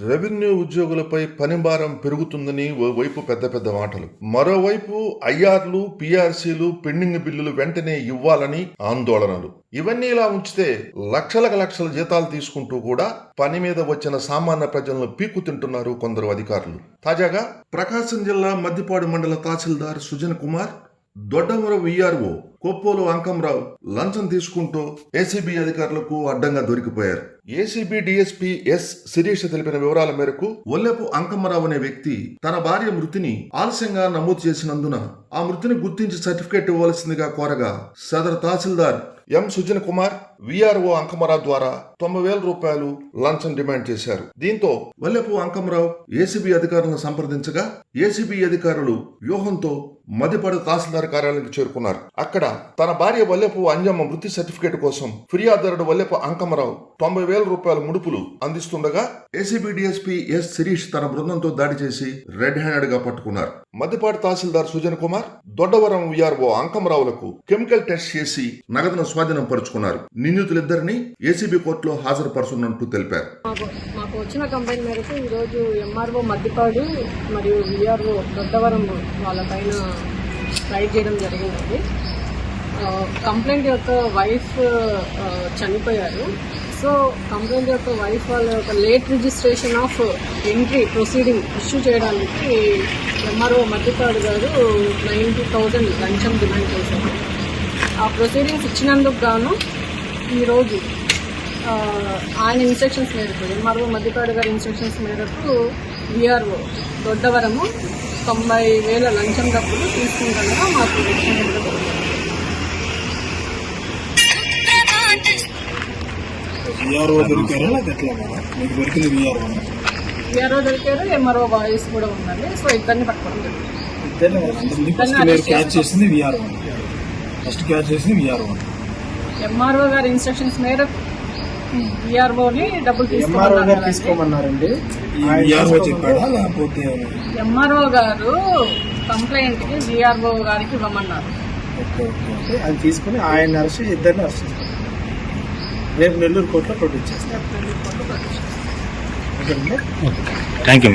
Revenue ఉద్యోగులపై పనిభారం పెరుగుతుందని ఓవైపు పెద్ద పెద్ద మాటలు, మరోవైపు ఐఆర్లు, పిఆర్సీలు, పెండింగ్ బిల్లులు వెంటనే ఇవ్వాలని ఆందోళనలు. ఇవన్నీ ఇలా ఉంచితే లక్షల జీతాలు తీసుకుంటూ కూడా పని మీద వచ్చిన సామాన్య ప్రజలను పీక్కు తింటున్నారు కొందరు అధికారులు. తాజాగా ప్రకాశం జిల్లా మద్దిపాడు మండల తహసీల్దార్ సుజన్ కుమార్, దొడ్డవరం విఆర్ఓ కొప్పోలు అంకంరావు లంచం తీసుకుంటూ ఏసీబీ అధికారులకు అడ్డంగా దొరికిపోయారు. ఏసీబీ డీఎస్పీ ఎస్ శిరీష్ తెలిపిన వివరాల మేరకు ఒల్లెపు అంకమ్మరావు అనే వ్యక్తి తన భార్య మృతిని ఆలస్యంగా నమోదు చేసినందున ఆ మృతిని గుర్తించి సర్టిఫికేట్ ఇవ్వాల్సిందిగా కోరగా సదరు తహసీల్దార్ ఎం సుజన్ కుమార్ విఆర్ఓ అంకమ్మరావు ద్వారా 90,000 రూపాయలు లంచం డిమాండ్ చేశారు. దీంతో వల్లెపు అంకమ్మరావు ఏసీబీ అధికారులను సంప్రదించగా ఏసీబీ అధికారులు వ్యూహంతో మద్దిపాడు తహసీల్దార్ కార్యాలయానికి చేరుకున్నారు. అక్కడ తన భార్య వల్లెపు అంజమ్మ మృతి సర్టిఫికేట్ కోసం ఫిర్యాదుదారుడు వల్లెపు అంకమ్మరావు 90,000 రూపాయల ముడుపులు అందిస్తుండగా ఏసీబీ డీఎస్పీ ఎస్ శిరీష్ తన బృందంతో దాడి చేసి రెడ్ హ్యాండెడ్ గా పట్టుకున్నారు. మద్దిపాడు తహసీల్దార్ సుజన్ కుమార్, దొడ్డవరం విఆర్ఓ అంకమ్మరావులకు కెమికల్ టెస్ట్ చేసి నగదును స్వాధీనం పరుచుకున్నారు. నిందితులిద్దరిని ఏసీబీ కోర్టులో హాజరుపరచున్నట్టు తెలిపారు. మాకు వచ్చిన కంప్లైంట్ మేరకు ఈరోజు ఎంఆర్ఓ మద్దిపాడు మరియు విఆర్ఓ దొడ్డవరం వాళ్ళపైన రైడ్ చేయడం జరిగిందండి. కంప్లైంట్ యొక్క వైఫ్ చనిపోయారు. సో కంప్లైంట్ యొక్క వైఫ్ వాళ్ళ యొక్క late registration of entry proceeding issue చేయడానికి ఎంఆర్ఓ మద్దిపాడు గారు 90,000 లంచం డిమాండ్ చేశారు. ఆ ప్రొసీడింగ్స్ ఇచ్చినందుకు గాను ఈరోజు ఆయన ఇన్స్ట్రక్షన్స్ మేరకు ఎంఆర్ఓ మద్దిపాడు గారి ఇన్స్ట్రక్షన్స్ మేరకు విఆర్ఓ దొడ్డవరము 90,000 లంచం డబ్బులు తీసుకుంటాగా మాకు విఆర్ఓ దొరికారు, ఎంఆర్ఓ వాయిస్ కూడా ఉందండి. సో ఇద్దరిని పట్టుకోవడం ఎంఆర్ఓ గారి ఇన్స్ట్రక్షన్స్ మేరకు విఆర్ఓని డబ్బులు తీసుకోమన్నారండి. ఎంఆర్ఓ గారు కంప్లైంట్ కి విఆర్ఓ గారికి ఇవ్వమన్నారు. అది తీసుకుని ఆయన అరెస్ట్, ఇద్దరిని అరెస్ట్ చేస్తారు. రేపు నెల్లూరు కోర్టులో ప్రొడ్యూస్ చేస్తారు. Thank you.